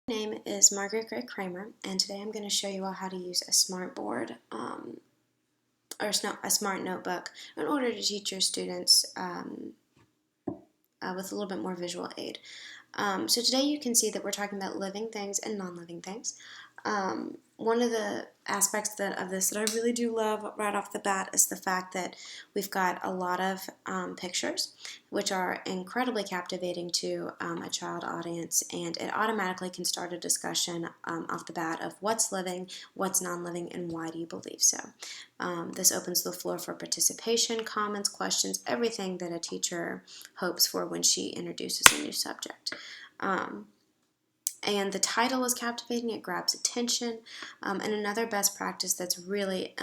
My name is Margaret Gray Kramer, and today I'm going to show you all how to use a smart board or a smart notebook in order to teach your students with a little bit more visual aid. So today you can see that we're talking about living things and non-living things. One of the aspects of this that I really do love right off the bat is the fact that we've got a lot of pictures, which are incredibly captivating to a child audience, and it automatically can start a discussion off the bat of what's living, what's non-living, and why do you believe so. This opens the floor for participation, comments, questions, everything that a teacher hopes for when she introduces a new subject. And the title is captivating, it grabs attention. And another best practice that's really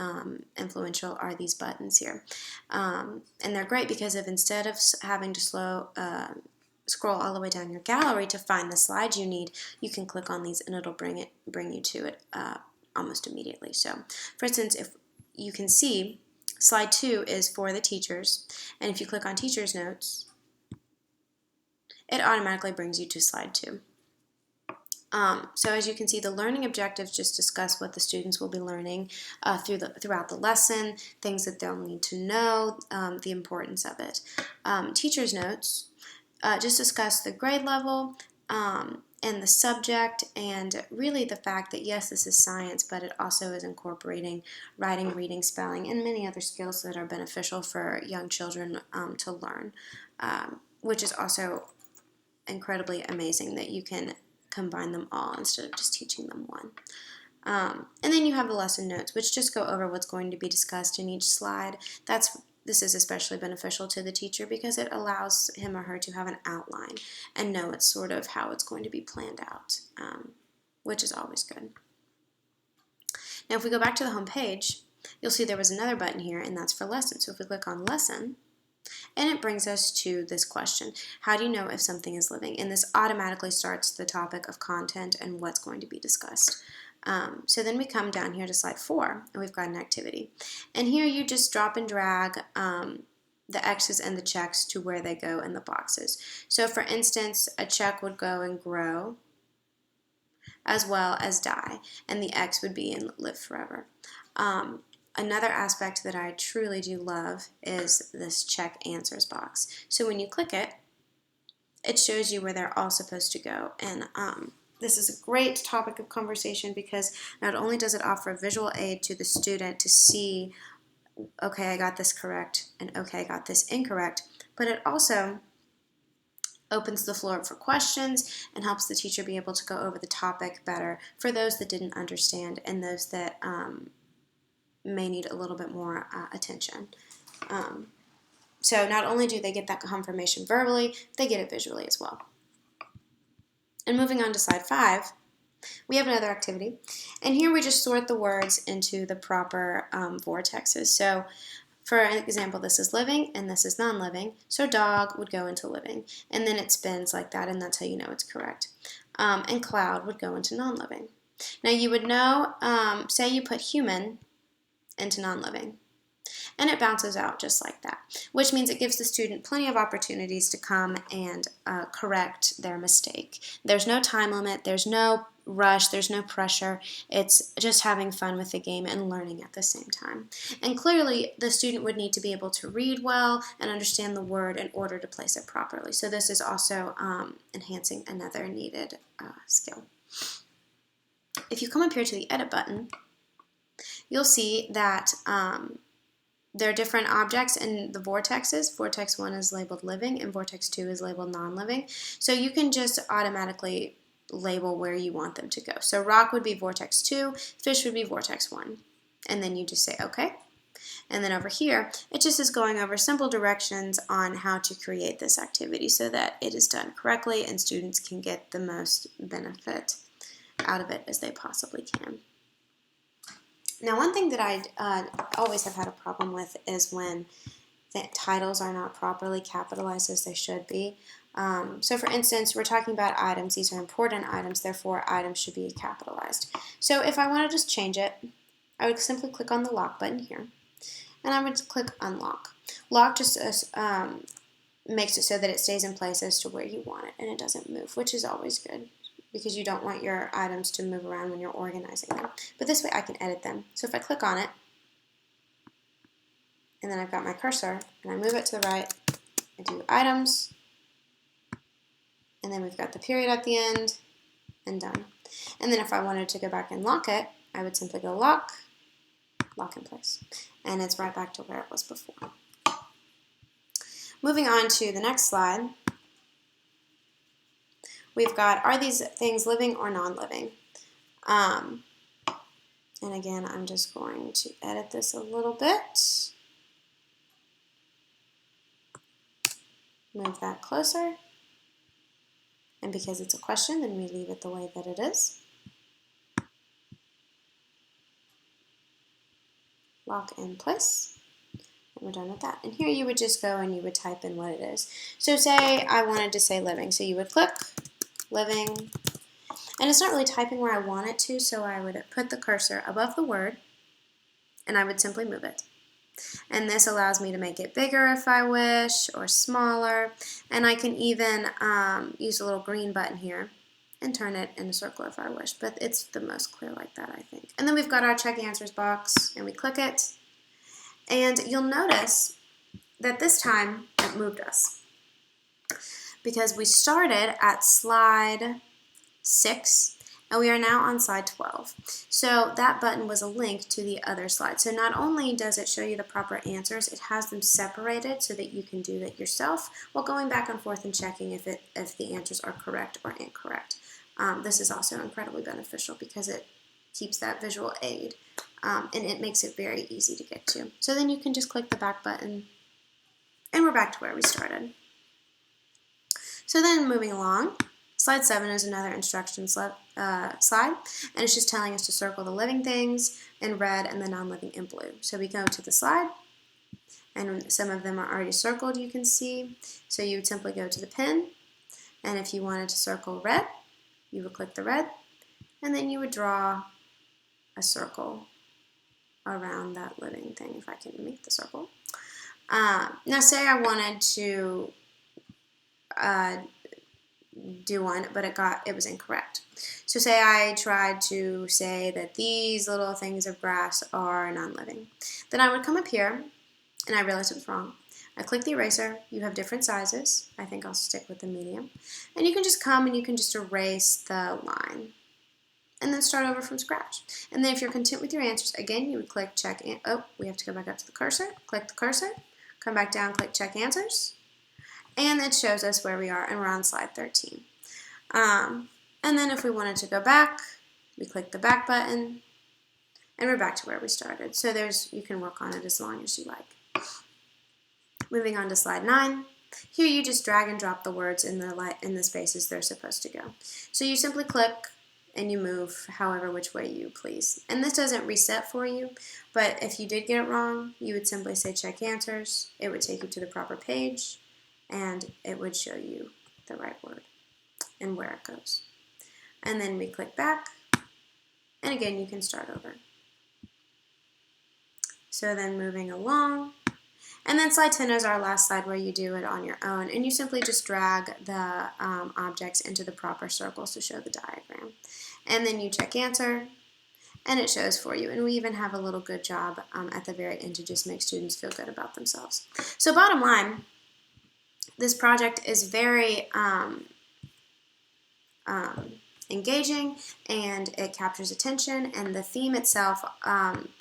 influential are these buttons here. And they're great because instead of having to scroll all the way down your gallery to find the slides you need, you can click on these and it'll bring you to it almost immediately. So, for instance, if you can see, slide 2 is for the teachers, and if you click on teacher's notes, it automatically brings you to slide 2. So as you can see, the learning objectives just discuss what the students will be learning throughout the lesson, things that they'll need to know, the importance of it. Teacher's notes just discuss the grade level and the subject, and really the fact that yes, this is science, but it also is incorporating writing, reading, spelling, and many other skills that are beneficial for young children to learn, which is also incredibly amazing that you can combine them all instead of just teaching them one. And then you have the lesson notes, which just go over what's going to be discussed in each slide. This is especially beneficial to the teacher because it allows him or her to have an outline and know it's sort of how it's going to be planned out, which is always good. Now if we go back to the home page, you'll see there was another button here, and that's for lesson. So if we click on lesson, and it brings us to this question: how do you know if something is living? And this automatically starts the topic of content and what's going to be discussed. So then we come down here to slide 4, and we've got an activity. And here you just drop and drag the X's and the checks to where they go in the boxes. So for instance, a check would go in grow as well as die, and the X would be in live forever. Another aspect that I truly do love is this check answers box. So when you click it, it shows you where they're all supposed to go. And this is a great topic of conversation because not only does it offer visual aid to the student to see, okay, I got this correct, and okay, I got this incorrect, but it also opens the floor for questions and helps the teacher be able to go over the topic better for those that didn't understand and those that may need a little bit more attention. So not only do they get that confirmation verbally, they get it visually as well. And moving on to slide 5, we have another activity. And here we just sort the words into the proper vortexes. So for example, this is living and this is non-living. So dog would go into living. And then it spins like that, and that's how you know it's correct. And cloud would go into non-living. Now you would know, say you put human into non-living, and it bounces out just like that, which means it gives the student plenty of opportunities to come and correct their mistake. There's no time limit, there's no rush, there's no pressure. It's just having fun with the game and learning at the same time. And clearly the student would need to be able to read well and understand the word in order to place it properly. So this is also enhancing another needed skill. If you come up here to the edit button, you'll see that there are different objects in the vortexes. Vortex 1 is labeled living and vortex 2 is labeled non-living. So you can just automatically label where you want them to go. So rock would be vortex 2, fish would be vortex 1. And then you just say okay. And then over here, it just is going over simple directions on how to create this activity so that it is done correctly and students can get the most benefit out of it as they possibly can. Now, one thing that I always have had a problem with is when the titles are not properly capitalized as they should be. So for instance, we're talking about items. These are important items, therefore items should be capitalized. So if I want to just change it, I would simply click on the lock button here, and I would click unlock. Lock just makes it so that it stays in place as to where you want it, and it doesn't move, which is always good. because you don't want your items to move around when you're organizing them. But this way I can edit them. So if I click on it, and then I've got my cursor, and I move it to the right, I do items, and then we've got the period at the end, and done. And then if I wanted to go back and lock it, I would simply go lock, lock in place. And it's right back to where it was before. Moving on to the next slide, we've got, are these things living or non-living? And again, I'm just going to edit this a little bit. Move that closer. And because it's a question, then we leave it the way that it is. Lock in place. And we're done with that. And here you would just go and you would type in what it is. So say I wanted to say living. So you would click living. And it's not really typing where I want it to, so I would put the cursor above the word and I would simply move it. And this allows me to make it bigger if I wish, or smaller. And I can even use a little green button here and turn it in a circle if I wish. But it's the most clear like that, I think. And then we've got our check answers box, and we click it. And you'll notice that this time it moved us, because we started at slide 6, and we are now on slide 12. So that button was a link to the other slide. So not only does it show you the proper answers, it has them separated so that you can do it yourself while going back and forth and checking if the answers are correct or incorrect. This is also incredibly beneficial because it keeps that visual aid, and it makes it very easy to get to. So then you can just click the back button, and we're back to where we started. So then moving along, slide 7 is another instruction slide, and it's just telling us to circle the living things in red and the non-living in blue. So we go to the slide, and some of them are already circled, you can see. So you would simply go to the pin, and if you wanted to circle red, you would click the red, and then you would draw a circle around that living thing, if I can make the circle. Now say I wanted to do one, but it was incorrect. So say I tried to say that these little things of grass are non-living. Then I would come up here, and I realized it was wrong. I click the eraser. You have different sizes. I think I'll stick with the medium. And you can just come and you can just erase the line, and then start over from scratch. And then if you're content with your answers, again, you would click check. Oh, we have to go back up to the cursor. Click the cursor. Come back down, click check answers. And it shows us where we are, and we're on slide 13. And then if we wanted to go back, we click the back button, and we're back to where we started. So you can work on it as long as you like. Moving on to slide 9. Here you just drag and drop the words in the spaces they're supposed to go. So you simply click and you move however which way you please. And this doesn't reset for you, but if you did get it wrong, you would simply say check answers. It would take you to the proper page, and it would show you the right word and where it goes. And then we click back, and again you can start over. So then moving along, and then slide 10 is our last slide where you do it on your own, and you simply just drag the objects into the proper circles to show the diagram. And then you check answer, and it shows for you. And we even have a little good job at the very end to just make students feel good about themselves. So bottom line, this project is very engaging, and it captures attention, and the theme itself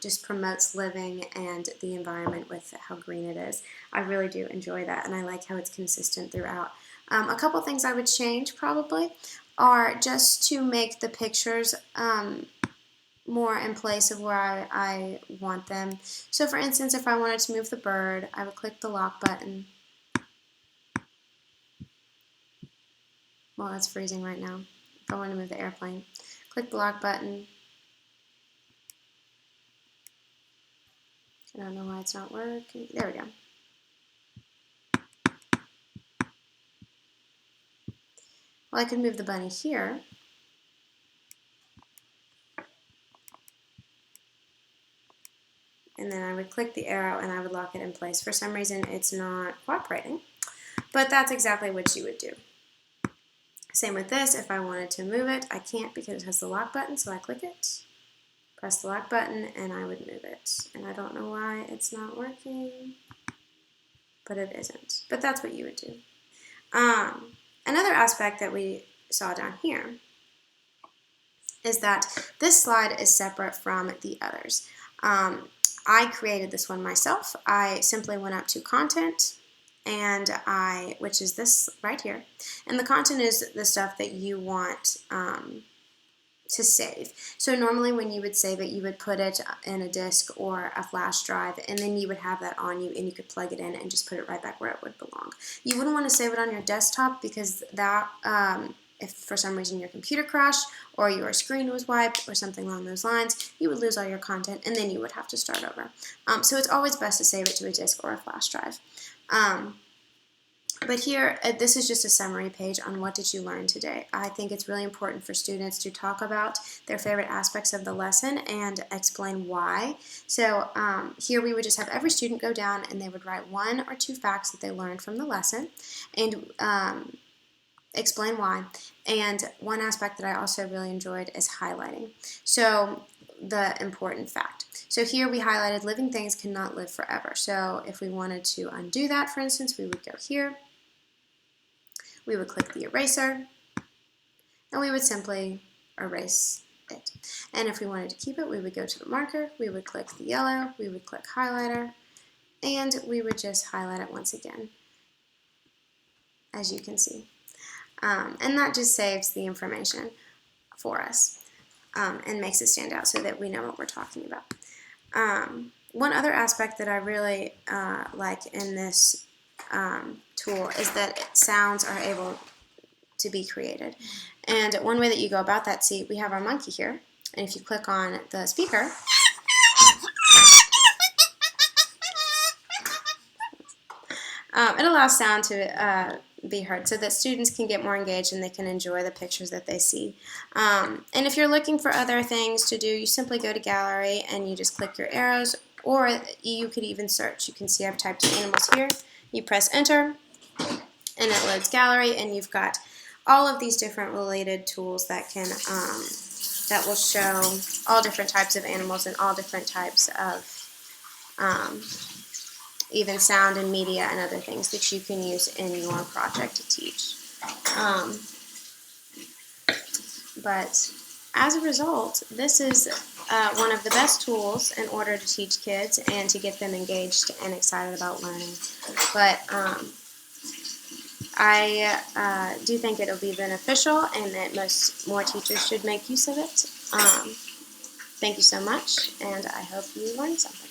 just promotes living and the environment with how green it is. I really do enjoy that, and I like how it's consistent throughout. A couple things I would change probably are just to make the pictures more in place of where I want them. So for instance, if I wanted to move the bird, I would click the lock button. Well, it's freezing right now. If I want to move the airplane, click the lock button. I don't know why it's not working. There we go. Well, I could move the bunny here. And then I would click the arrow and I would lock it in place. For some reason, it's not cooperating, but that's exactly what you would do. Same with this. If I wanted to move it, I can't because it has the lock button, so I click it, press the lock button, and I would move it. And I don't know why it's not working, but it isn't. But that's what you would do. Another aspect that we saw down here is that this slide is separate from the others. I created this one myself. I simply went up to Content, and which is this right here, and the content is the stuff that you want to save. So normally when you would save it, you would put it in a disk or a flash drive, and then you would have that on you, and you could plug it in and just put it right back where it would belong. You wouldn't want to save it on your desktop because that, if for some reason your computer crashed or your screen was wiped or something along those lines, you would lose all your content, and then you would have to start over. So it's always best to save it to a disk or a flash drive. But here, this is just a summary page on what did you learn today. I think it's really important for students to talk about their favorite aspects of the lesson and explain why. So here we would just have every student go down and they would write 1 or 2 facts that they learned from the lesson and explain why. And one aspect that I also really enjoyed is highlighting. So the important fact. So here we highlighted living things cannot live forever. So if we wanted to undo that, for instance, we would go here. We would click the eraser, and we would simply erase it. And if we wanted to keep it, we would go to the marker, we would click the yellow, we would click highlighter, and we would just highlight it once again, as you can see. And that just saves the information for us and makes it stand out so that we know what we're talking about. One other aspect that I really like in this tool is that sounds are able to be created. And one way that you go about that, see, we have our monkey here, and if you click on the speaker, it allows sound to be heard so that students can get more engaged and they can enjoy the pictures that they see. And if you're looking for other things to do, you simply go to Gallery and you just click your arrows, or you could even search. You can see I've typed animals here. You press enter, and it loads Gallery, and you've got all of these different related tools that can that will show all different types of animals and all different types of even sound and media and other things that you can use in your project to teach. But as a result, this is one of the best tools in order to teach kids and to get them engaged and excited about learning. But I do think it'll be beneficial and that more teachers should make use of it. Thank you so much, and I hope you learned something.